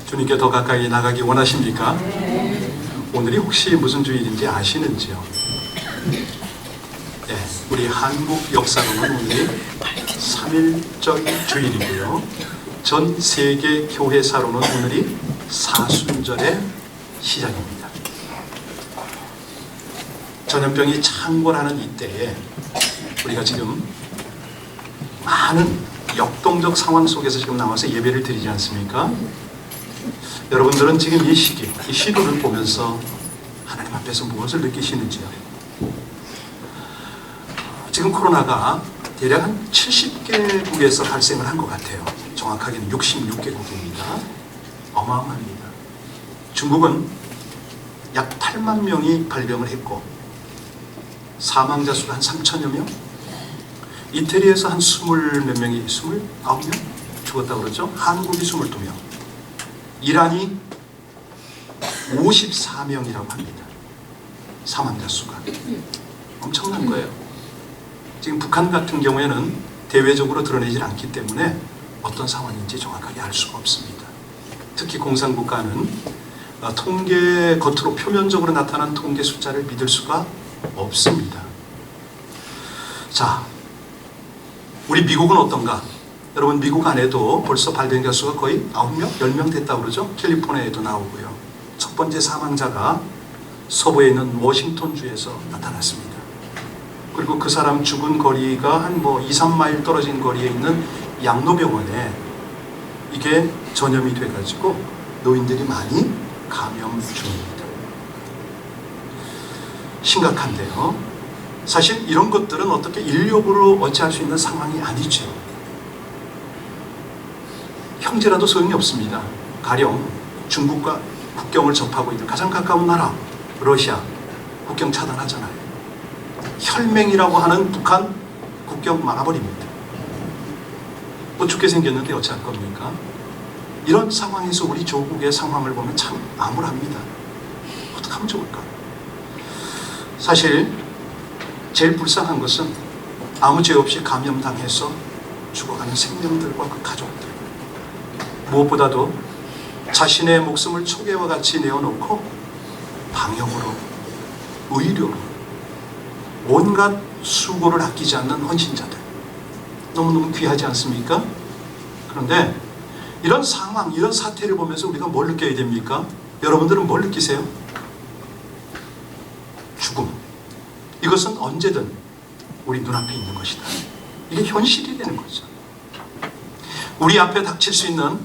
주님께 더 가까이 나가기 원하십니까? 오늘이 혹시 무슨 주일인지 아시는지요? 네, 우리 한국 역사로는 오늘이 3.1절 주일이고요. 전 세계 교회사로는 오늘이 사순절의 시작입니다. 전염병이 창궐하는 이때에 우리가 지금 많은 역동적 상황 속에서 지금 나와서 예배를 드리지 않습니까? 여러분들은 지금 이 시기, 이 시도를 보면서 하나님 앞에서 무엇을 느끼시는지요? 지금 코로나가 대략 한 70개국에서 발생을 한 것 같아요. 정확하게는 66개국입니다. 어마어마합니다. 중국은 약 8만 명이 발병을 했고 사망자 수가 한 3천여 명? 이태리에서 한 20몇 명이 29명 죽었다고 그러죠. 한국이 22명, 이란이 54명이라고 합니다. 사망자 수가 엄청난 거예요. 지금 북한 같은 경우에는 대외적으로 드러내질 않기 때문에 어떤 상황인지 정확하게 알 수가 없습니다. 특히 공산국가는 통계, 겉으로 표면적으로 나타난 통계 숫자를 믿을 수가 없습니다. 자, 우리 미국은 어떤가? 여러분, 미국 안에도 벌써 발병자 수가 거의 9명, 10명 됐다고 그러죠? 캘리포니아에도 나오고요. 첫 번째 사망자가 서부에 있는 워싱턴주에서 나타났습니다. 그리고 그 사람 죽은 거리가 한 2, 3마일 떨어진 거리에 있는 양로병원에 이게 전염이 돼가지고 노인들이 많이 감염 중입니다. 심각한데요. 사실 이런 것들은 어떻게 인력으로 어찌할 수 있는 상황이 아니죠. 형제라도 소용이 없습니다. 가령 중국과 국경을 접하고 있는 가장 가까운 나라 러시아 국경 차단하잖아요. 혈맹이라고 하는 북한 국경 막아버립니다. 뭐 죽게 생겼는데 어찌할 겁니까? 이런 상황에서 우리 조국의 상황을 보면 참 암울합니다. 어떻게 하면 좋을까? 사실 제일 불쌍한 것은 아무 죄 없이 감염당해서 죽어가는 생명들과 그 가족들, 무엇보다도 자신의 목숨을 초계와 같이 내어놓고 방역으로, 의료로 온갖 수고를 아끼지 않는 헌신자들, 너무너무 귀하지 않습니까? 그런데 이런 상황, 이런 사태를 보면서 우리가 뭘 느껴야 됩니까? 여러분들은 뭘 느끼세요? 죽음. 이것은 언제든 우리 눈앞에 있는 것이다. 이게 현실이 되는 거죠. 우리 앞에 닥칠 수 있는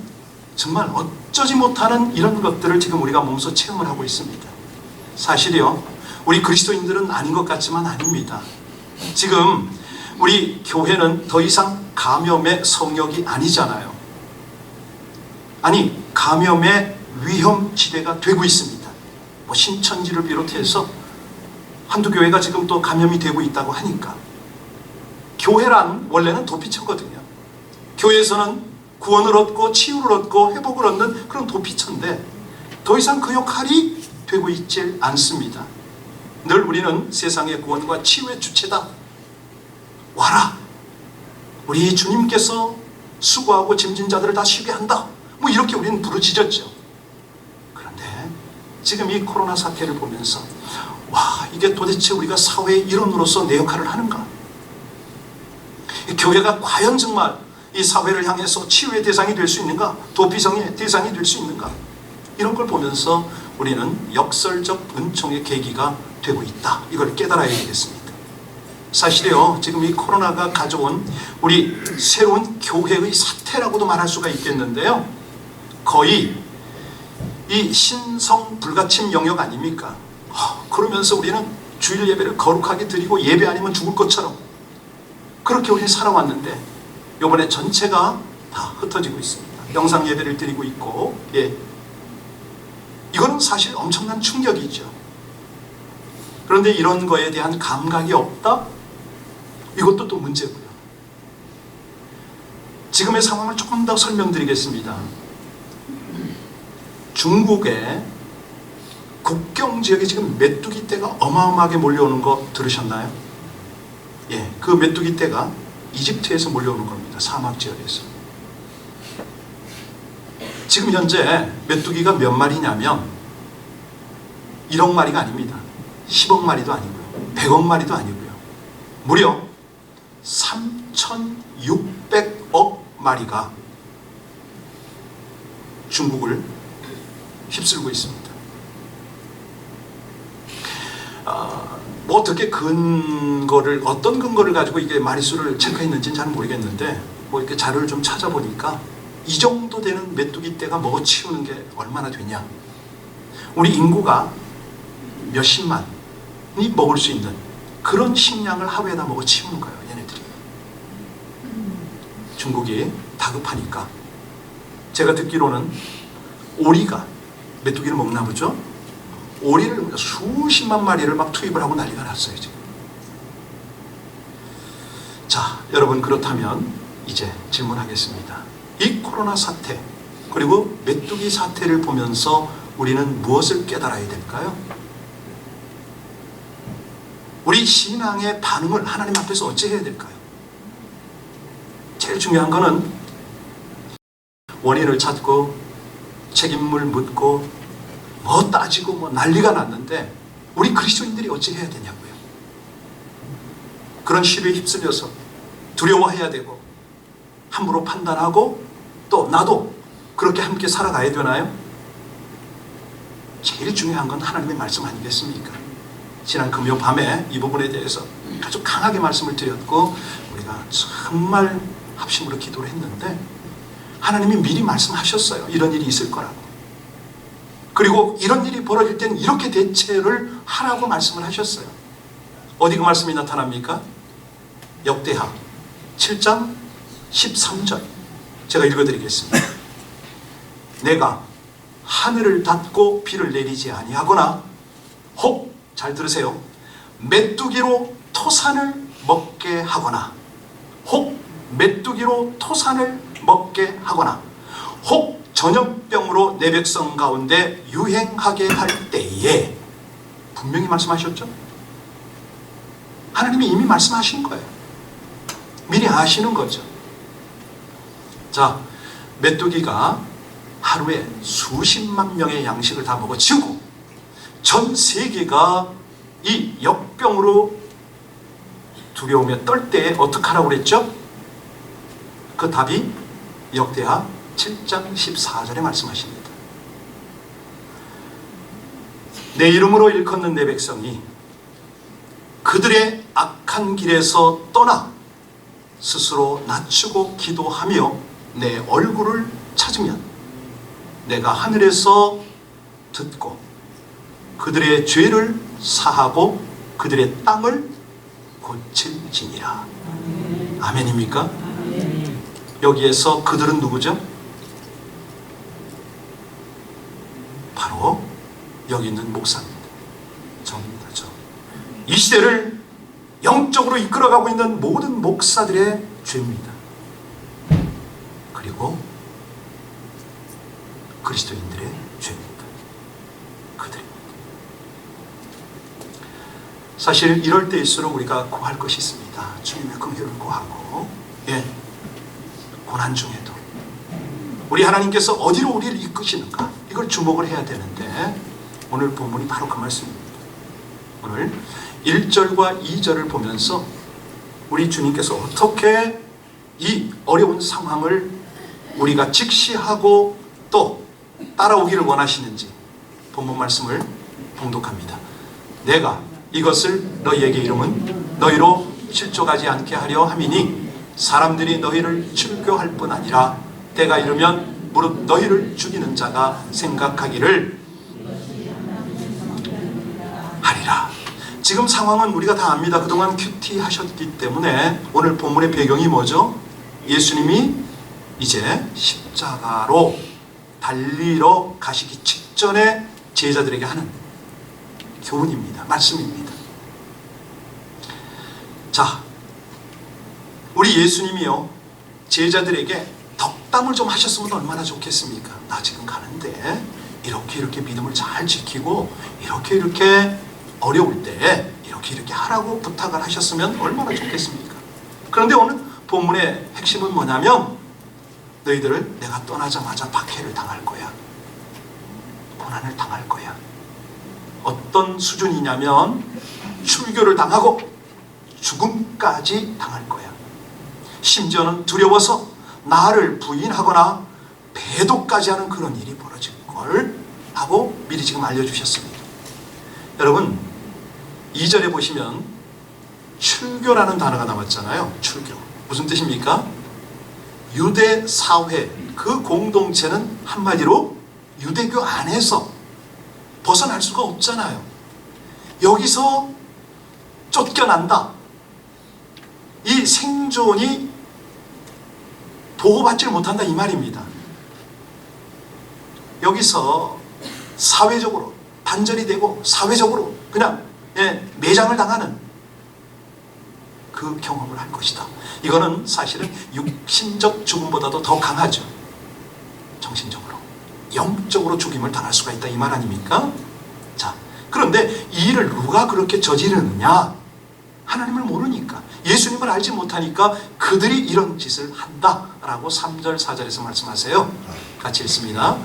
정말 어쩌지 못하는 이런 것들을 지금 우리가 몸소 체험을 하고 있습니다. 사실이요, 우리 그리스도인들은 아닌 것 같지만 아닙니다. 지금 우리 교회는 더 이상 감염의 성역이 아니잖아요. 아니, 감염의 위험지대가 되고 있습니다. 신천지를 비롯해서 한두 교회가 지금 또 감염이 되고 있다고 하니까. 교회란 원래는 도피처거든요. 교회에서는 구원을 얻고 치유를 얻고 회복을 얻는 그런 도피처인데 더 이상 그 역할이 되고 있지 않습니다. 늘 우리는 세상의 구원과 치유의 주체다. 와라. 우리 주님께서 수고하고 짐진 자들을 다 쉬게 한다. 이렇게 우리는 부르짖었죠. 그런데 지금 이 코로나 사태를 보면서 와, 이게 도대체 우리가 사회의 일원으로서 내 역할을 하는가? 교회가 과연 정말 이 사회를 향해서 치유의 대상이 될 수 있는가? 도피성의 대상이 될 수 있는가? 이런 걸 보면서 우리는 역설적 은총의 계기가 되고 있다. 이걸 깨달아야 되겠습니다. 사실이요, 지금 이 코로나가 가져온 우리 새로운 교회의 사태라고도 말할 수가 있겠는데요. 거의 이 신성 불가침 영역 아닙니까? 그러면서 우리는 주일 예배를 거룩하게 드리고 예배 아니면 죽을 것처럼 그렇게 우리는 살아왔는데 이번에 전체가 다 흩어지고 있습니다. 영상 예배를 드리고 있고, 이거는 사실 엄청난 충격이죠. 그런데 이런 거에 대한 감각이 없다? 이것도 또 문제고요. 지금의 상황을 조금 더 설명드리겠습니다. 중국의 국경 지역에 지금 메뚜기 떼가 어마어마하게 몰려오는 거 들으셨나요? 그 메뚜기 떼가 이집트에서 몰려오는 겁니다. 사막 지역에서. 지금 현재 메뚜기가 몇 마리냐면 1억 마리가 아닙니다. 10억 마리도 아니고요. 100억 마리도 아니고요. 무려 3,600억 마리가 중국을 휩쓸고 있습니다. 뭐 어떻게 어떤 근거를 가지고 이게 마리수를 체크했는지는 잘 모르겠는데 뭐 이렇게 자료를 좀 찾아보니까 이 정도 되는 메뚜기 떼가 먹어치우는 게 얼마나 되냐. 우리 인구가 몇십만이 먹을 수 있는 그런 식량을 하루에다 먹어치우는 거예요, 얘네들이. 중국이 다급하니까. 제가 듣기로는 오리가 메뚜기를 먹나 보죠. 오리를 수십만 마리를 막 투입을 하고 난리가 났어요, 지금. 자, 여러분, 그렇다면 이제 질문하겠습니다. 이 코로나 사태 그리고 메뚜기 사태를 보면서 우리는 무엇을 깨달아야 될까요? 우리 신앙의 반응을 하나님 앞에서 어찌 해야 될까요? 제일 중요한 거는 원인을 찾고 책임을 묻고 뭐 따지고 뭐 난리가 났는데 우리 그리스도인들이 어찌 해야 되냐고요. 그런 시류에 휩쓸려서 두려워해야 되고 함부로 판단하고 또 나도 그렇게 함께 살아가야 되나요? 제일 중요한 건 하나님의 말씀 아니겠습니까? 지난 금요 밤에 이 부분에 대해서 아주 강하게 말씀을 드렸고 우리가 정말 합심으로 기도를 했는데 하나님이 미리 말씀하셨어요. 이런 일이 있을 거라고. 그리고 이런 일이 벌어질 때는 이렇게 대처를 하라고 말씀을 하셨어요. 어디 그 말씀이 나타납니까? 역대하 7장 13절 제가 읽어드리겠습니다. 내가 하늘을 닫고 비를 내리지 아니하거나 혹 잘 들으세요. 메뚜기로 토산을 먹게 하거나 혹 메뚜기로 토산을 먹게 하거나 혹 전염병으로 내 백성 가운데 유행하게 할 때에 분명히 말씀하셨죠? 하나님이 이미 말씀하신 거예요. 미리 아시는 거죠. 자, 메뚜기가 하루에 수십만 명의 양식을 다 먹어치우고 전 세계가 이 역병으로 두려움에 떨 때에 어떻게 하라고 그랬죠? 그 답이 역대하 7장 14절에 말씀하십니다. 내 이름으로 일컫는 내 백성이 그들의 악한 길에서 떠나 스스로 낮추고 기도하며 내 얼굴을 찾으면 내가 하늘에서 듣고 그들의 죄를 사하고 그들의 땅을 고칠지니라. 아멘입니까? 여기에서 그들은 누구죠? 바로 여기 있는 목사입니다. 저입니다. 저. 이 시대를 영적으로 이끌어가고 있는 모든 목사들의 죄입니다. 그리고 그리스도인들의 죄입니다. 그들입니다. 사실 이럴 때일수록 우리가 구할 것이 있습니다. 주님의 긍휼을 구하고 고난 중에도 우리 하나님께서 어디로 우리를 이끄시는가 이걸 주목을 해야 되는데 오늘 본문이 바로 그 말씀입니다. 오늘 1절과 2절을 보면서 우리 주님께서 어떻게 이 어려운 상황을 우리가 직시하고 또 따라오기를 원하시는지 본문 말씀을 봉독합니다. 내가 이것을 너희에게 이름은 너희로 실족하지 않게 하려 함이니 사람들이 너희를 출교할 뿐 아니라 때가 이르면 무릇 너희를 죽이는 자가 생각하기를 하리라. 지금 상황은 우리가 다 압니다. 그동안 큐티 하셨기 때문에 오늘 본문의 배경이 뭐죠? 예수님이 이제 십자가로 달리러 가시기 직전에 제자들에게 하는 교훈입니다. 말씀입니다. 자, 우리 예수님이요 제자들에게 덕담을 좀 하셨으면 얼마나 좋겠습니까? 나 지금 가는데 이렇게 믿음을 잘 지키고 이렇게 어려울 때 이렇게 하라고 부탁을 하셨으면 얼마나 좋겠습니까? 그런데 오늘 본문의 핵심은 뭐냐면 너희들을 내가 떠나자마자 박해를 당할 거야. 고난을 당할 거야. 어떤 수준이냐면 출교를 당하고 죽음까지 당할 거야. 심지어는 두려워서 나를 부인하거나 배도까지 하는 그런 일이 벌어질 걸 하고 미리 지금 알려주셨습니다. 여러분 2절에 보시면 출교라는 단어가 나왔잖아요. 출교 무슨 뜻입니까? 유대 사회 그 공동체는 한마디로 유대교 안에서 벗어날 수가 없잖아요. 여기서 쫓겨난다. 이 생존이 보호받지 못한다 이 말입니다. 여기서 사회적으로 단절이 되고 사회적으로 그냥 매장을 당하는 그 경험을 할 것이다. 이거는 사실은 육신적 죽음보다도 더 강하죠. 정신적으로 영적으로 죽임을 당할 수가 있다 이 말 아닙니까? 자, 그런데 이 일을 누가 그렇게 저지르느냐? 하나님을 모르니까, 예수님을 알지 못하니까 그들이 이런 짓을 한다라고 3절 4절에서 말씀하세요. 같이 읽습니다.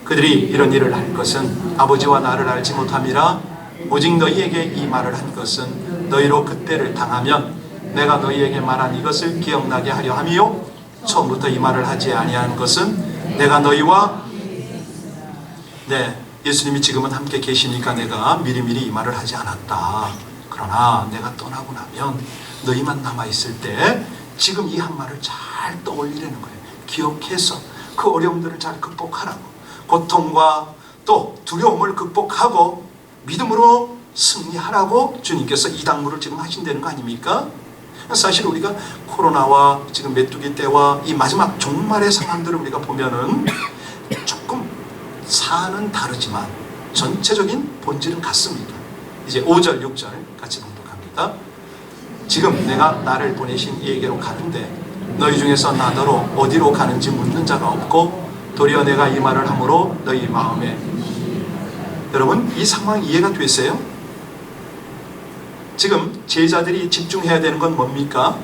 그들이 이런 일을 할 것은 아버지와 나를 알지 못함이라. 오직 너희에게 이 말을 한 것은 너희로 그때를 당하면 내가 너희에게 말한 이것을 기억나게 하려 함이요, 처음부터 이 말을 하지 아니한 것은 내가 너희와 예수님이 지금은 함께 계시니까 내가 미리미리 이 말을 하지 않았다. 그러나 내가 떠나고 나면 너희만 남아있을 때 지금 이 한 말을 잘 떠올리라는 거예요. 기억해서 그 어려움들을 잘 극복하라고, 고통과 또 두려움을 극복하고 믿음으로 승리하라고 주님께서 이 당부를 지금 하신다는 거 아닙니까? 사실 우리가 코로나와 지금 메뚜기 때와 이 마지막 종말의 상황들을 우리가 보면은 조금 사는 다르지만 전체적인 본질은 같습니다. 이제 5절 6절 같이 봉독합니다. 지금 내가 나를 보내신 이에게로 가는데 너희 중에서 나더러 어디로 가는지 묻는 자가 없고 도리어 내가 이 말을 함으로 너희 마음에, 여러분 이 상황 이해가 되세요? 지금 제자들이 집중해야 되는 건 뭡니까?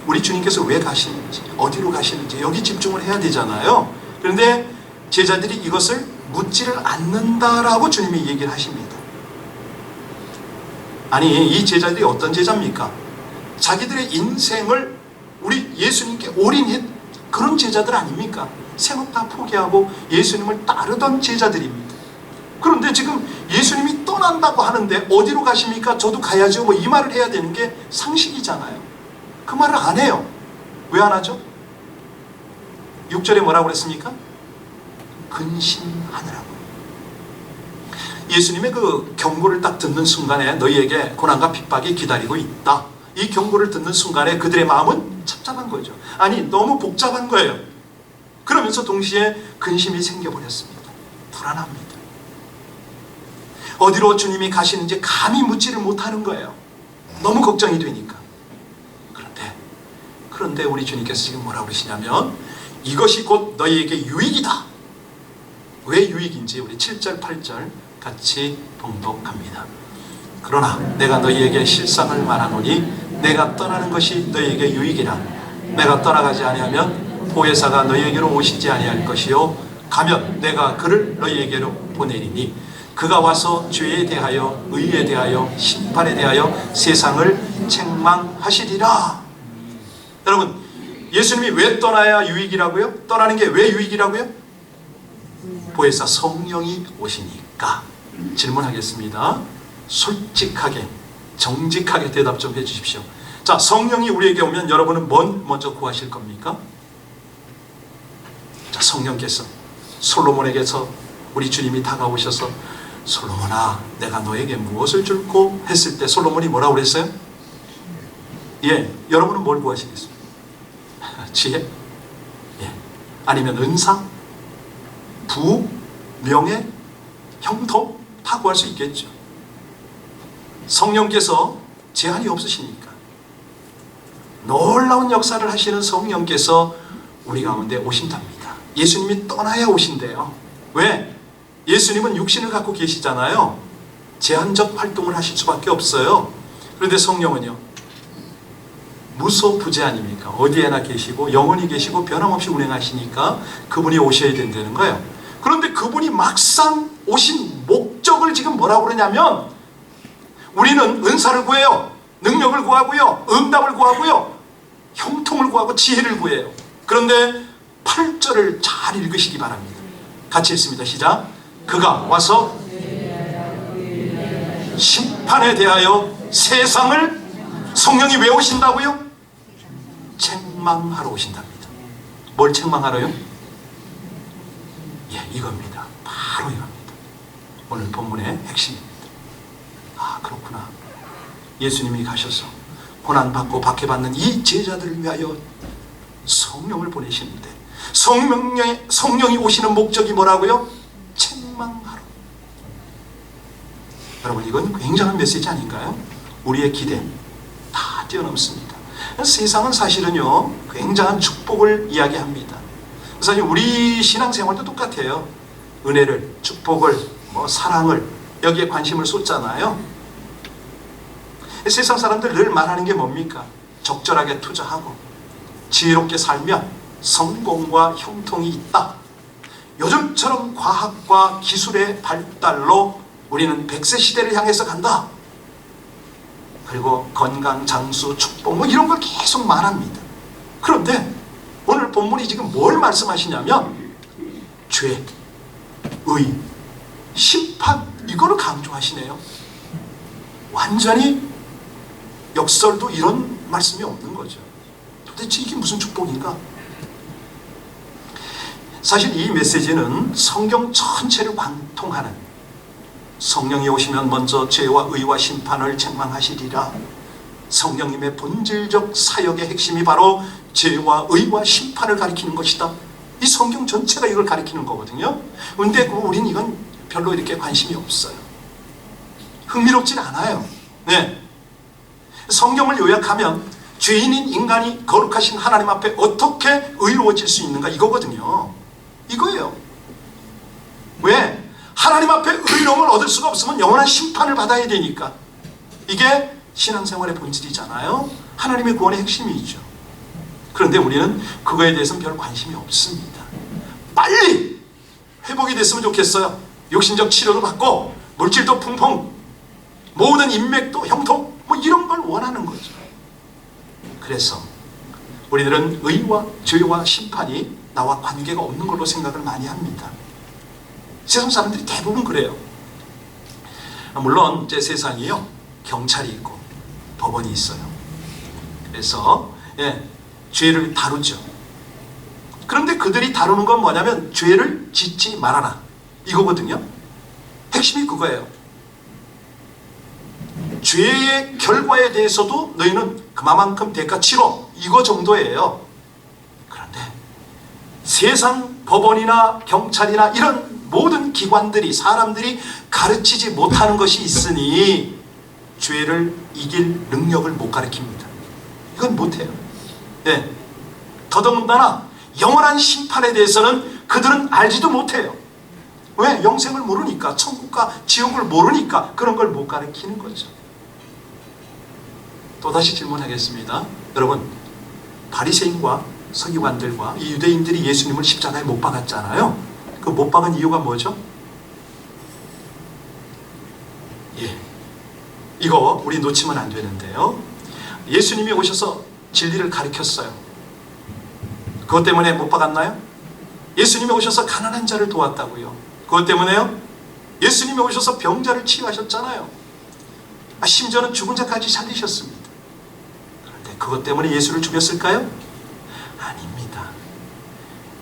우리 주님께서 왜 가시는지, 어디로 가시는지 여기 집중을 해야 되잖아요. 그런데 제자들이 이것을 묻지를 않는다라고 주님이 얘기를 하십니다. 아니 이 제자들이 어떤 제자입니까? 자기들의 인생을 우리 예수님께 올인한 그런 제자들 아닙니까? 생업 다 포기하고 예수님을 따르던 제자들입니다. 그런데 지금 예수님이 떠난다고 하는데 어디로 가십니까? 저도 가야죠. 뭐 이 말을 해야 되는 게 상식이잖아요. 그 말을 안 해요. 왜 안 하죠? 6절에 뭐라고 그랬습니까? 근신하느라고. 예수님의 그 경고를 딱 듣는 순간에 너희에게 고난과 핍박이 기다리고 있다. 이 경고를 듣는 순간에 그들의 마음은 착잡한 거죠. 아니 너무 복잡한 거예요. 그러면서 동시에 근심이 생겨버렸습니다. 불안합니다. 어디로 주님이 가시는지 감히 묻지를 못하는 거예요. 너무 걱정이 되니까. 그런데 우리 주님께서 지금 뭐라고 그러시냐면 이것이 곧 너희에게 유익이다. 왜 유익인지 우리 7절 8절 같이 봉독합니다. 그러나 내가 너희에게 실상을 말하노니 내가 떠나는 것이 너희에게 유익이라. 내가 떠나가지 아니하면 보혜사가 너희에게로 오시지 아니할 것이요 가면 내가 그를 너희에게로 보내리니 그가 와서 죄에 대하여 의에 대하여 심판에 대하여 세상을 책망하시리라. 여러분 예수님이 왜 떠나야 유익이라고요? 떠나는 게 왜 유익이라고요? 보혜사 성령이 오시니까. 질문하겠습니다. 솔직하게 정직하게 대답 좀 해주십시오. 자, 성령이 우리에게 오면 여러분은 뭔 먼저 구하실 겁니까? 자, 성령께서 솔로몬에게서 우리 주님이 다가오셔서 솔로몬아 내가 너에게 무엇을 줄고 했을 때 솔로몬이 뭐라고 그랬어요? 여러분은 뭘 구하시겠습니까? 지혜? 아니면 은사? 부? 명예? 형통? 다 구할 수 있겠죠. 성령께서 제한이 없으시니까 놀라운 역사를 하시는 성령께서 우리 가운데 오신답니다. 예수님이 떠나야 오신대요. 왜? 예수님은 육신을 갖고 계시잖아요. 제한적 활동을 하실 수밖에 없어요. 그런데 성령은요 무소부재 아닙니까? 어디에나 계시고 영원히 계시고 변함없이 운행하시니까 그분이 오셔야 된다는 거예요. 그런데 그분이 막상 오신 목적을 지금 뭐라고 그러냐면, 우리는 은사를 구해요, 능력을 구하고요, 응답을 구하고요, 형통을 구하고 지혜를 구해요. 그런데 8절을 잘 읽으시기 바랍니다. 같이 읽습니다. 시작. 그가 와서 심판에 대하여 세상을, 성령이 왜 오신다고요? 책망하러 오신답니다. 뭘 책망하러요? 예, 이겁니다. 바로 이겁니다. 오늘 본문의 핵심입니다. 아, 그렇구나. 예수님이 가셔서 고난받고 박해받는 이 제자들을 위하여 성령을 보내시는데, 성령이 오시는 목적이 뭐라고요? 책망하러. 여러분, 이건 굉장한 메시지 아닌가요? 우리의 기대 다 뛰어넘습니다. 세상은 사실은요, 굉장한 축복을 이야기합니다. 사실 우리 신앙생활도 똑같아요. 은혜를, 축복을, 사랑을, 여기에 관심을 쏟잖아요. 세상 사람들 늘 말하는 게 뭡니까? 적절하게 투자하고 지혜롭게 살면 성공과 형통이 있다. 요즘처럼 과학과 기술의 발달로 우리는 100세 시대를 향해서 간다. 그리고 건강, 장수, 축복 이런 걸 계속 말합니다. 그런데 오늘 본문이 지금 뭘 말씀하시냐면 죄, 의, 심판, 이거를 강조하시네요. 완전히 역설도 이런 말씀이 없는 거죠. 도대체 이게 무슨 축복인가? 사실 이 메시지는 성경 전체를 관통하는, 성령이 오시면 먼저 죄와 의와 심판을 책망하시리라. 성령님의 본질적 사역의 핵심이 바로 죄와 의와 심판을 가리키는 것이다. 이 성경 전체가 이걸 가리키는 거거든요. 그런데 우린 이건 별로 이렇게 관심이 없어요. 흥미롭진 않아요. 네. 성경을 요약하면 죄인인 인간이 거룩하신 하나님 앞에 어떻게 의로워질 수 있는가, 이거거든요. 이거예요. 왜? 하나님 앞에 의로움을 얻을 수가 없으면 영원한 심판을 받아야 되니까. 이게 신앙생활의 본질이잖아요. 하나님의 구원의 핵심이죠. 그런데 우리는 그거에 대해서는 별 관심이 없습니다. 빨리 회복이 됐으면 좋겠어요. 육신적 치료도 받고 물질도 풍성, 모든 인맥도 형통, 이런 걸 원하는 거죠. 그래서 우리들은 의와 죄와 심판이 나와 관계가 없는 걸로 생각을 많이 합니다. 세상 사람들이 대부분 그래요. 물론 제 세상이요, 경찰이 있고 법원이 있어요. 그래서 죄를 다루죠. 그런데 그들이 다루는 건 뭐냐면 죄를 짓지 말아라, 이거거든요. 핵심이 그거예요. 죄의 결과에 대해서도 너희는 그만큼 대가 치러, 이거 정도예요. 그런데 세상 법원이나 경찰이나 이런 모든 기관들이, 사람들이 가르치지 못하는 것이 있으니 죄를 이길 능력을 못 가르칩니다. 이건 못해요. 네. 더더군다나 영원한 심판에 대해서는 그들은 알지도 못해요. 왜? 영생을 모르니까, 천국과 지옥을 모르니까 그런 걸 못 가르치는 거죠. 또다시 질문하겠습니다. 여러분, 바리새인과 서기관들과 이 유대인들이 예수님을 십자가에 못 박았잖아요. 그 못 박은 이유가 뭐죠? 이거 우리 놓치면 안 되는데요. 예수님이 오셔서 진리를 가르쳤어요. 그것 때문에 못 박았나요? 예수님이 오셔서 가난한 자를 도왔다고요. 그것 때문에요? 예수님이 오셔서 병자를 치유하셨잖아요. 심지어는 죽은 자까지 살리셨습니다. 그런데 그것 때문에 예수를 죽였을까요? 아닙니다.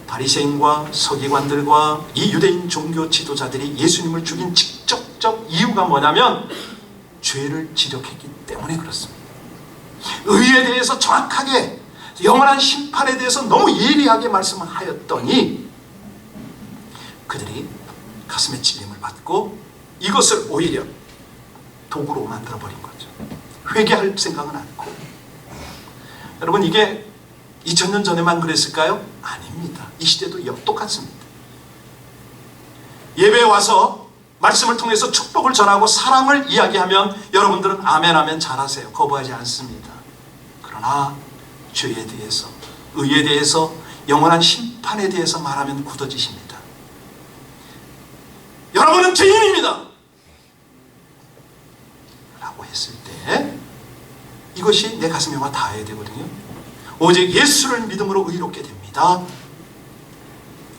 바리새인과 서기관들과 이 유대인 종교 지도자들이 예수님을 죽인 직접적 이유가 뭐냐면 죄를 지적했기 때문에 그렇습니다. 의에 대해서 정확하게, 영원한 심판에 대해서 너무 예리하게 말씀하였더니 그들이 가슴에 찔림을 받고 이것을 오히려 도구로 만들어버린 거죠. 회개할 생각은 않고. 여러분, 이게 2000년 전에만 그랬을까요? 아닙니다. 이 시대도 똑같습니다. 예배에 와서 말씀을 통해서 축복을 전하고 사랑을 이야기하면 여러분들은 아멘 아멘 잘하세요. 거부하지 않습니다. 그러나 그러나 죄에 대해서, 의에 대해서, 영원한 심판에 대해서 말하면 굳어지십니다. 여러분은 죄인입니다 라고 했을 때 이것이 내 가슴에 와 닿아야 되거든요. 오직 예수를 믿음으로 의롭게 됩니다.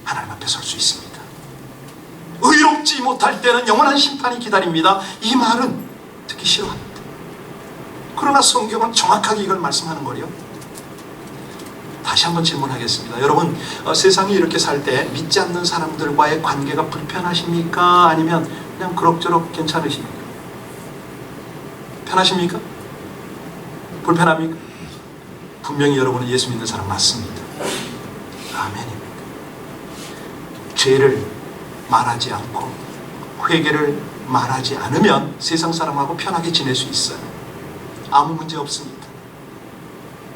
하나님 앞에 설 수 있습니다. 의롭지 못할 때는 영원한 심판이 기다립니다. 이 말은 듣기 싫어합니다. 그러나 성경은 정확하게 이걸 말씀하는 거예요. 다시 한번 질문하겠습니다. 여러분, 세상에 이렇게 살 때 믿지 않는 사람들과의 관계가 불편하십니까? 아니면 그냥 그럭저럭 괜찮으십니까? 편하십니까? 불편합니까? 분명히 여러분은 예수 믿는 사람 맞습니다. 아멘입니다. 죄를 말하지 않고 회개를 말하지 않으면 세상 사람하고 편하게 지낼 수 있어요. 아무 문제 없습니다.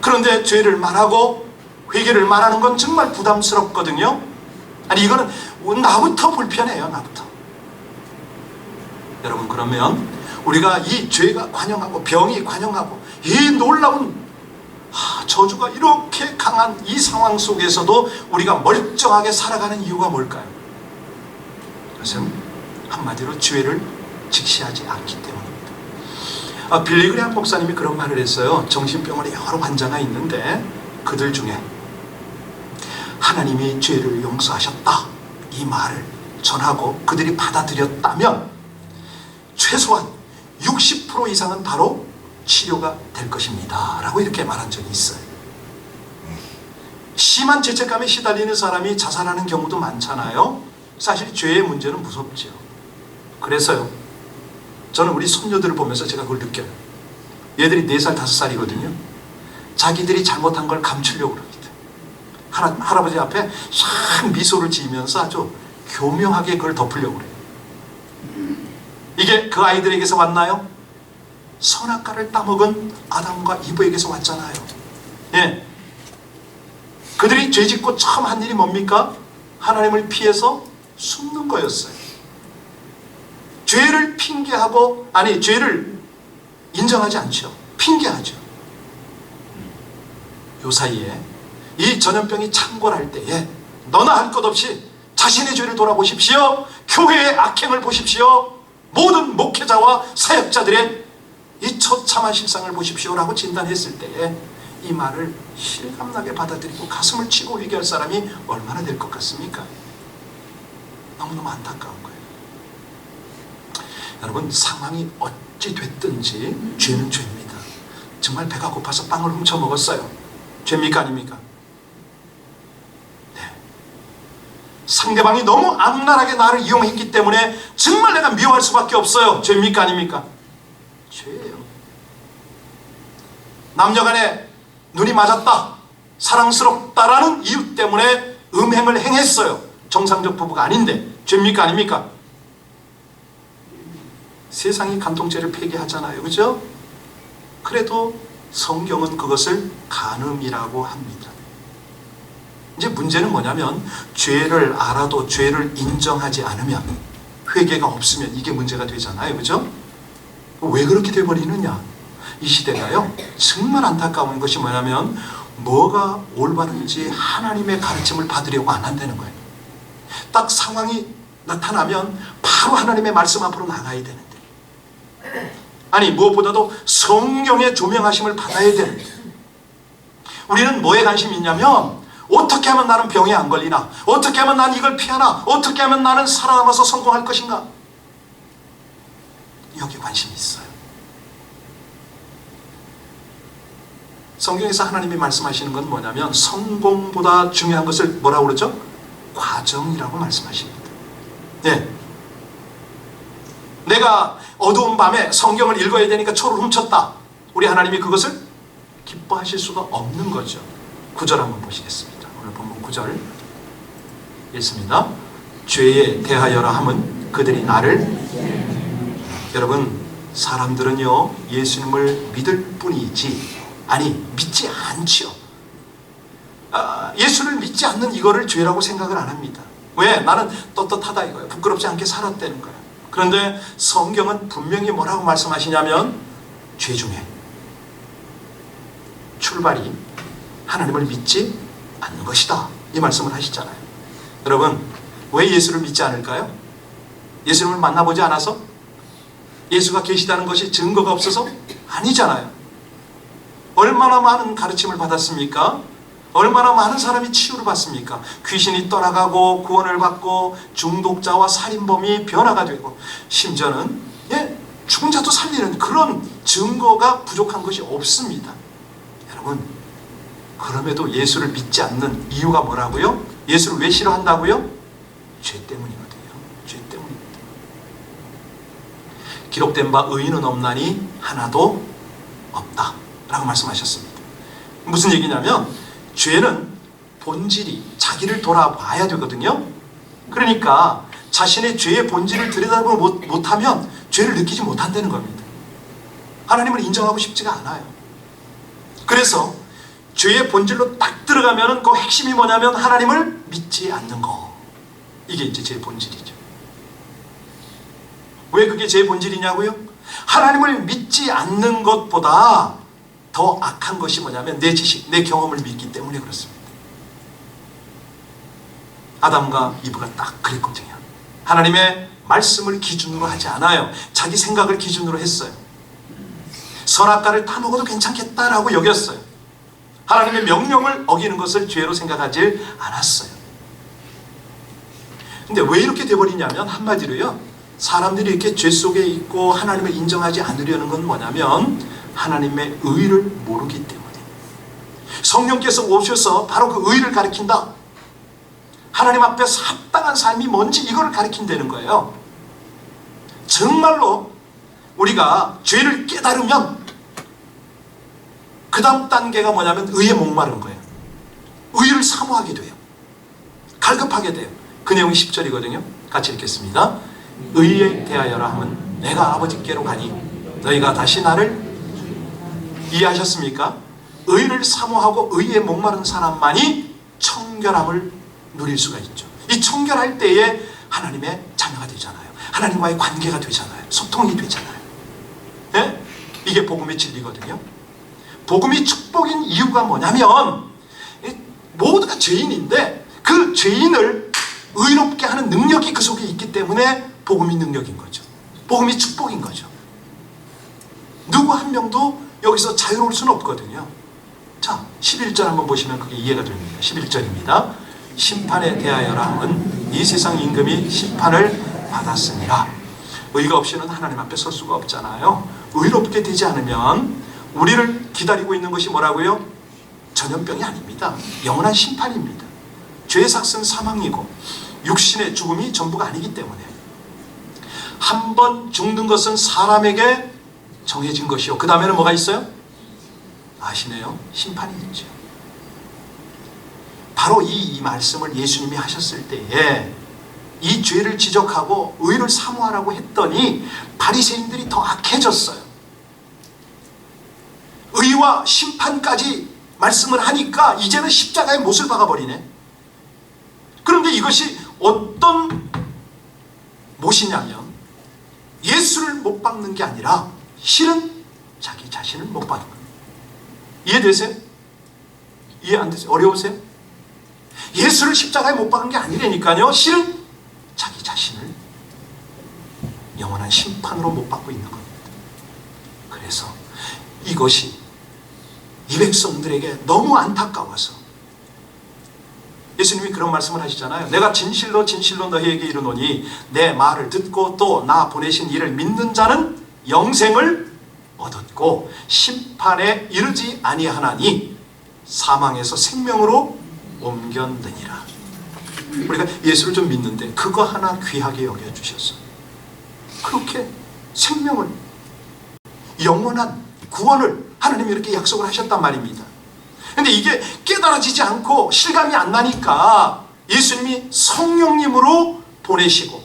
그런데 죄를 말하고 회개를 말하는 건 정말 부담스럽거든요. 아니, 이거는 나부터 불편해요. 나부터. 여러분, 그러면 우리가 이 죄가 관영하고 병이 관영하고 이 놀라운 저주가 이렇게 강한 이 상황 속에서도 우리가 멀쩡하게 살아가는 이유가 뭘까요? 그것은 한마디로 죄를 직시하지 않기 때문입니다. 빌리 그레이엄 목사님이 그런 말을 했어요. 정신병원에 여러 환자가 있는데 그들 중에 하나님이 죄를 용서하셨다 이 말을 전하고 그들이 받아들였다면 최소한 60% 이상은 바로 치료가 될 것입니다 라고 이렇게 말한 적이 있어요. 심한 죄책감에 시달리는 사람이 자살하는 경우도 많잖아요. 사실 죄의 문제는 무섭죠. 그래서요, 저는 우리 손녀들을 보면서 제가 그걸 느껴요. 얘들이 4살, 5살이거든요. 자기들이 잘못한 걸 감추려고 그럽니다. 할아버지 앞에 싹 미소를 지으면서 아주 교묘하게 그걸 덮으려고 그래요. 이게 그 아이들에게서 왔나요? 선악과를 따먹은 아담과 이브에게서 왔잖아요. 예. 그들이 죄짓고 처음 한 일이 뭡니까? 하나님을 피해서 숨는 거였어요. 죄를 핑계하고, 아니, 죄를 인정하지 않죠. 핑계하죠. 요 사이에 이 전염병이 창궐할 때에 너나 할 것 없이 자신의 죄를 돌아보십시오. 교회의 악행을 보십시오. 모든 목회자와 사역자들의 이 처참한 실상을 보십시오 라고 진단했을 때에 이 말을 실감나게 받아들이고 가슴을 치고 회개할 사람이 얼마나 될 것 같습니까? 너무너무 안타까운 거예요. 여러분, 상황이 어찌 됐든지 죄는 죄입니다. 정말 배가 고파서 빵을 훔쳐 먹었어요. 죄입니까? 아닙니까? 네. 상대방이 너무 악랄하게 나를 이용했기 때문에 정말 내가 미워할 수밖에 없어요. 죄입니까? 아닙니까? 죄예요. 남녀간에 눈이 맞았다, 사랑스럽다라는 이유 때문에 음행을 행했어요. 정상적 부부가 아닌데 죄입니까? 아닙니까? 세상이 간통죄를 폐기하잖아요. 그죠? 그래도 성경은 그것을 간음이라고 합니다. 이제 문제는 뭐냐면 죄를 알아도 죄를 인정하지 않으면, 회개가 없으면 이게 문제가 되잖아요. 그죠? 왜 그렇게 돼버리느냐? 이 시대가요, 정말 안타까운 것이 뭐냐면 뭐가 올바른지 하나님의 가르침을 받으려고 안 한다는 거예요. 딱 상황이 나타나면 바로 하나님의 말씀 앞으로 나가야 되는데, 아니 무엇보다도 성령의 조명하심을 받아야 되는데, 우리는 뭐에 관심이 있냐면 어떻게 하면 나는 병에 안 걸리나, 어떻게 하면 난 이걸 피하나, 어떻게 하면 나는 살아남아서 성공할 것인가, 여기 관심이 있어요. 성경에서 하나님이 말씀하시는 건 뭐냐면 성공보다 중요한 것을 뭐라고 그러죠? 과정이라고 말씀하십니다. 네. 내가 어두운 밤에 성경을 읽어야 되니까 초를 훔쳤다. 우리 하나님이 그것을 기뻐하실 수가 없는 거죠. 9절 한번 보시겠습니다. 오늘 본문 9절 읽습니다. 죄에 대하여라 함은 그들이 나를, 여러분, 사람들은요 예수님을 믿을 뿐이지, 아니 믿지 않지요. 예수를 믿지 않는 이거를 죄라고 생각을 안 합니다. 왜? 나는 떳떳하다 이거예요. 부끄럽지 않게 살았다는 거예요. 그런데 성경은 분명히 뭐라고 말씀하시냐면 죄 중에 출발이 하나님을 믿지 않는 것이다, 이 말씀을 하시잖아요. 여러분, 왜 예수를 믿지 않을까요? 예수님을 만나보지 않아서? 예수가 계시다는 것이 증거가 없어서? 아니잖아요. 얼마나 많은 가르침을 받았습니까? 얼마나 많은 사람이 치유를 받습니까? 귀신이 떠나가고 구원을 받고 중독자와 살인범이 변화가 되고, 심지어는 죽은 자도 살리는 그런 증거가 부족한 것이 없습니다. 여러분, 그럼에도 예수를 믿지 않는 이유가 뭐라고요? 예수를 왜 싫어한다고요? 죄 때문이거든요. 죄 때문입니다. 기록된 바 의인은 없나니 하나도 없다 라고 말씀하셨습니다. 무슨 얘기냐면, 죄는 본질이 자기를 돌아봐야 되거든요. 그러니까 자신의 죄의 본질을 들여다보지 못하면 죄를 느끼지 못한다는 겁니다. 하나님을 인정하고 싶지가 않아요. 그래서 죄의 본질로 딱 들어가면 그 핵심이 뭐냐면 하나님을 믿지 않는 거. 이게 이제 제 본질이죠. 왜 그게 제 본질이냐고요? 하나님을 믿지 않는 것보다 더 악한 것이 뭐냐면 내 지식, 내 경험을 믿기 때문에 그렇습니다. 아담과 이브가 딱 그랬거든요. 하나님의 말씀을 기준으로 하지 않아요. 자기 생각을 기준으로 했어요. 선악과를 다 먹어도 괜찮겠다라고 여겼어요. 하나님의 명령을 어기는 것을 죄로 생각하지 않았어요. 근데 왜 이렇게 돼버리냐면, 한마디로요, 사람들이 이렇게 죄 속에 있고 하나님을 인정하지 않으려는 건 뭐냐면 하나님의 의를 모르기 때문에. 성령께서 오셔서 바로 그 의를 가르친다. 하나님 앞에서 합당한 삶이 뭔지 이걸 가르친다는 거예요. 정말로 우리가 죄를 깨달으면 그 다음 단계가 뭐냐면 의에 목마른 거예요. 의를 사모하게 돼요. 갈급하게 돼요. 그 내용이 10절이거든요. 같이 읽겠습니다. 의에 대하여라 함은 내가 아버지께로 가니 너희가 다시 나를 이해하셨습니까? 의를 사모하고 의에 목마른 사람만이 청결함을 누릴 수가 있죠. 이 청결할 때에 하나님의 자녀가 되잖아요. 하나님과의 관계가 되잖아요. 소통이 되잖아요. 네? 이게 복음의 진리거든요. 복음이 축복인 이유가 뭐냐면 모두가 죄인인데 그 죄인을 의롭게 하는 능력이 그 속에 있기 때문에 복음이 능력인 거죠. 복음이 축복인 거죠. 누구 한 명도 여기서 자유로울 수는 없거든요. 자, 11절 한번 보시면 그게 이해가 됩니다. 11절입니다. 심판에 대하여라 함은 이 세상 임금이 심판을 받았으니라. 의가 없이는 하나님 앞에 설 수가 없잖아요. 의롭게 되지 않으면 우리를 기다리고 있는 것이 뭐라고요? 전염병이 아닙니다. 영원한 심판입니다. 죄의 삭은 사망이고 육신의 죽음이 전부가 아니기 때문에 한 번 죽는 것은 사람에게 정해진 것이요. 그 다음에는 뭐가 있어요? 아시네요? 심판이 있죠. 바로 이 말씀을 예수님이 하셨을 때에 이 죄를 지적하고 의를 사모하라고 했더니 바리새인들이 더 악해졌어요. 의와 심판까지 말씀을 하니까 이제는 십자가에 못을 박아버리네. 그런데 이것이 어떤 못이냐면 예수를 못 박는 게 아니라 실은 자기 자신을 못 박는 거예요. 이해되세요? 이해 안 되세요? 어려우세요? 예수를 십자가에 못 박은 게 아니라니까요. 실은 자기 자신을 영원한 심판으로 못 받고 있는 겁니다. 그래서 이것이 이 백성들에게 너무 안타까워서 예수님이 그런 말씀을 하시잖아요. 내가 진실로 진실로 너희에게 이르노니 내 말을 듣고 또 나 보내신 이를 믿는 자는 영생을 얻었고 심판에 이르지 아니하나니 사망에서 생명으로 옮겼느니라. 우리가 예수를 좀 믿는데 그거 하나 귀하게 여겨주셨어. 그렇게 생명을, 영원한 구원을 하나님이 이렇게 약속을 하셨단 말입니다. 근데 이게 깨달아지지 않고 실감이 안 나니까 예수님이 성령님으로 보내시고,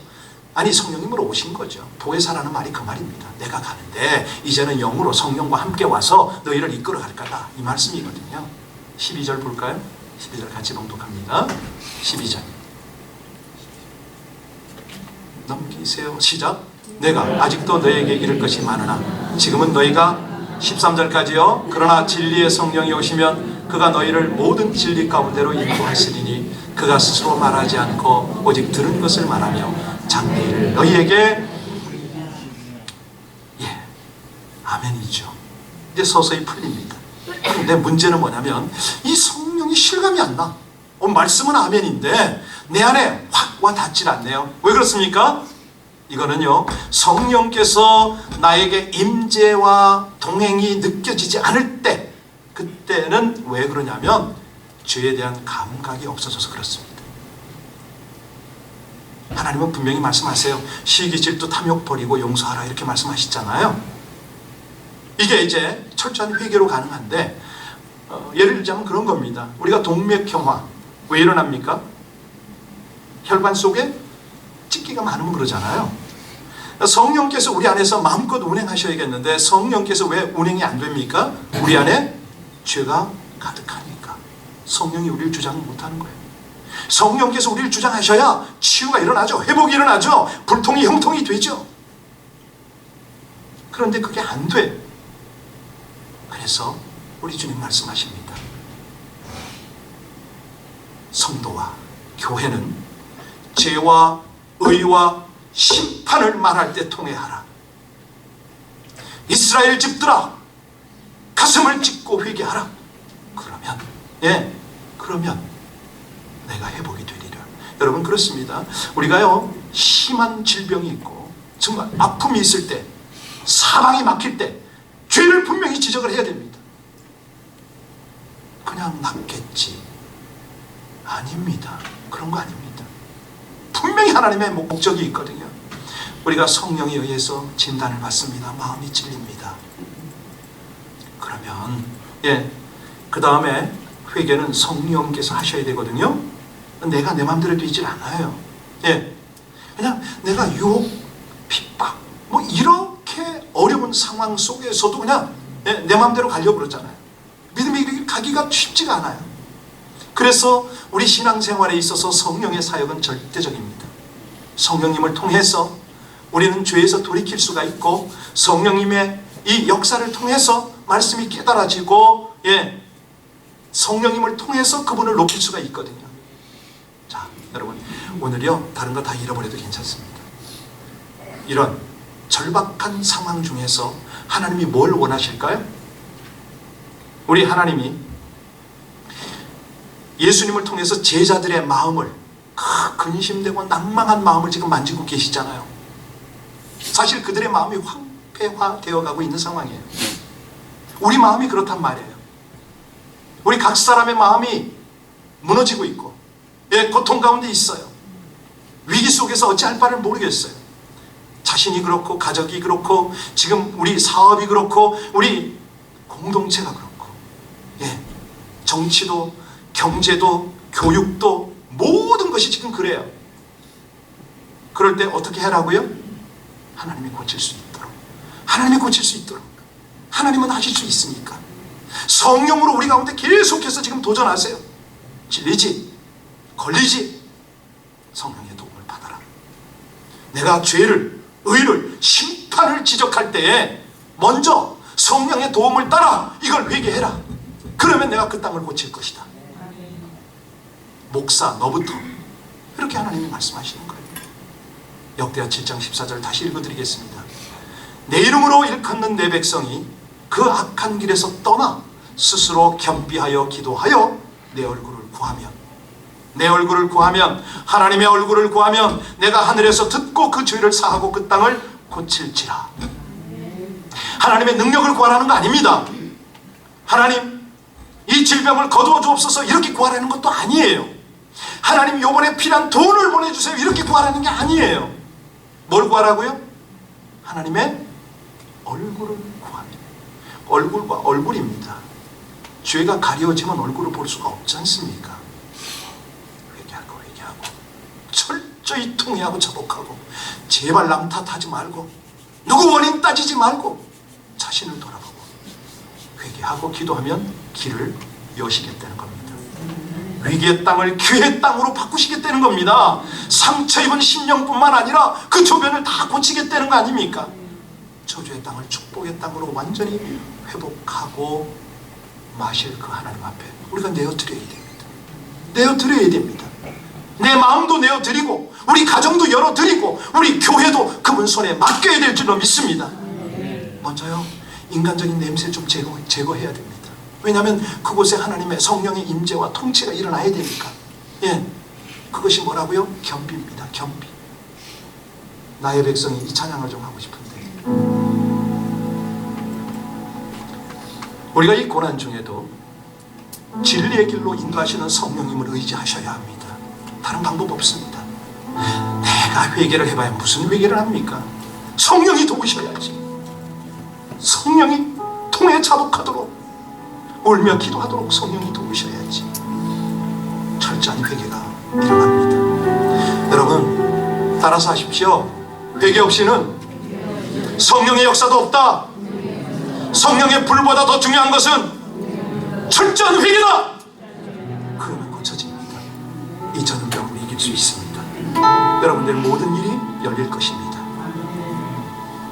아니 성령님으로 오신 거죠. 보혜사라는 말이 그 말입니다. 내가 가는데 이제는 영으로 성령과 함께 와서 너희를 이끌어 갈 거다, 이 말씀이거든요. 12절 볼까요? 12절 같이 봉독합니다. 12절 넘기세요. 시작. 내가 아직도 너에게 이를 것이 많으나 지금은 너희가 13절까지요. 그러나 진리의 성령이 오시면 그가 너희를 모든 진리 가운데로 인도하시리니 그가 스스로 말하지 않고 오직 들은 것을 말하며 장래일을 너희에게 아멘이죠. 이제 서서히 풀립니다. 그런데 문제는 뭐냐면 이 성령이 실감이 안 나. 말씀은 아멘인데 내 안에 확 와 닿질 않네요. 왜 그렇습니까? 이거는요, 성령께서 나에게 임재와 동행이 느껴지지 않을 때, 그때는 왜 그러냐면 죄에 대한 감각이 없어져서 그렇습니다. 하나님은 분명히 말씀하세요. 시기 질투 탐욕 버리고 용서하라 이렇게 말씀하시잖아요. 이게 이제 철저한 회개로 가능한데, 예를 들자면 그런 겁니다. 우리가 동맥경화 왜 일어납니까? 혈관 속에 찢기가 많으면 그러잖아요. 성령께서 우리 안에서 마음껏 운행하셔야겠는데 성령께서 왜 운행이 안 됩니까? 우리 안에 죄가 가득하니까. 성령이 우리를 주장 못하는 거예요. 성령께서 우리를 주장하셔야 치유가 일어나죠. 회복이 일어나죠. 불통이 형통이 되죠. 그런데 그게 안 돼. 그래서 우리 주님 말씀하십니다. 성도와 교회는 죄와 의와 심판을 말할 때 통회하라. 이스라엘 집들아, 가슴을 찢고 회개하라. 그러면 내가 회복이 되리라. 여러분, 그렇습니다. 우리가요, 심한 질병이 있고 정말 아픔이 있을 때, 사방이 막힐 때 죄를 분명히 지적을 해야 됩니다. 그냥 낫겠지. 아닙니다. 그런 거 아닙니다. 분명히 하나님의 목적이 있거든요. 우리가 성령에 의해서 진단을 받습니다. 마음이 찔립니다. 그러면 그 다음에 회개는 성령께서 하셔야 되거든요. 내가 내 마음대로 되질 않아요. 그냥 내가 유혹, 핍박 이렇게 어려운 상황 속에서도 그냥 내 마음대로 가려고 그러잖아요. 믿음이 가기가 쉽지가 않아요. 그래서 우리 신앙생활에 있어서 성령의 사역은 절대적입니다. 성령님을 통해서 우리는 죄에서 돌이킬 수가 있고, 성령님의 이 역사를 통해서 말씀이 깨달아지고, 성령님을 통해서 그분을 높일 수가 있거든요. 자, 여러분, 오늘요, 다른 거 다 잃어버려도 괜찮습니다. 이런 절박한 상황 중에서 하나님이 뭘 원하실까요? 우리 하나님이 예수님을 통해서 제자들의 마음을, 근심되고 낭망한 마음을 지금 만지고 계시잖아요. 사실 그들의 마음이 황폐화되어 가고 있는 상황이에요. 우리 마음이 그렇단 말이에요. 우리 각 사람의 마음이 무너지고 있고, 고통 가운데 있어요. 위기 속에서 어찌할 바를 모르겠어요. 자신이 그렇고, 가족이 그렇고, 지금 우리 사업이 그렇고, 우리 공동체가 그렇고, 정치도, 경제도, 교육도, 모든 것이 지금 그래요. 그럴 때 어떻게 하라고요? 하나님이 고칠 수 있도록, 하나님이 고칠 수 있도록, 하나님은 하실 수 있으니까 성령으로 우리 가운데 계속해서 지금 도전하세요. 질리지, 걸리지, 성령의 도움을 받아라. 내가 죄를, 의를, 심판을 지적할 때에 먼저 성령의 도움을 따라 이걸 회개해라. 그러면 내가 그 땅을 고칠 것이다. 목사, 너부터. 이렇게 하나님이 말씀하시는 거예요. 역대하 7장 14절 다시 읽어드리겠습니다. 내 이름으로 일컫는 내 백성이 그 악한 길에서 떠나 스스로 겸비하여 기도하여 내 얼굴을 구하면, 하나님의 얼굴을 구하면 내가 하늘에서 듣고 그 죄를 사하고 그 땅을 고칠지라. 하나님의 능력을 구하라는 거 아닙니다. 하나님, 이 질병을 거두어 주옵소서 이렇게 구하라는 것도 아니에요. 하나님, 요번에 필요한 돈을 보내주세요 이렇게 구하라는 게 아니에요. 뭘 구하라고요? 하나님의 얼굴을 구하면. 얼굴과 얼굴입니다. 죄가 가려지면 얼굴을 볼 수가 없지 않습니까? 회개하고 철저히 통회하고 자복하고, 제발 남 탓하지 말고, 누구 원인 따지지 말고 자신을 돌아보고 회개하고 기도하면 길을 여시겠다는 겁니다. 위기의 땅을 기회의 땅으로 바꾸시겠다는 겁니다. 상처 입은 심령뿐만 아니라 그 주변을 다 고치겠다는 거 아닙니까? 저주의 땅을 축복의 땅으로 완전히 회복하고 마실 그 하나님 앞에 우리가 내어드려야 됩니다. 내어드려야 됩니다. 내 마음도 내어드리고 우리 가정도 열어드리고 우리 교회도 그분 손에 맡겨야 될 줄로 믿습니다. 먼저요, 인간적인 냄새 좀 제거해야 됩니다. 왜냐하면 그곳에 하나님의 성령의 임재와 통치가 일어나야 되니까. 예, 그것이 뭐라고요? 겸비입니다. 겸비. 나의 백성이 이 찬양을 좀 하고 싶은데, 우리가 이 고난 중에도 진리의 길로 인도하시는 성령님을 의지하셔야 합니다. 다른 방법 없습니다. 내가 회개를 해봐야 무슨 회개를 합니까? 성령이 도우셔야지. 성령이 통해 자복하도록 울며 기도하도록 성령이 도우셔야지 철저한 회개가 일어납니다. 여러분 따라서 하십시오. 회개 없이는 성령의 역사도 없다. 성령의 불보다 더 중요한 것은 철저한 회개다. 그러면 고쳐집니다. 이 전염병을 이길 수 있습니다. 여러분들 모든 일이 열릴 것입니다.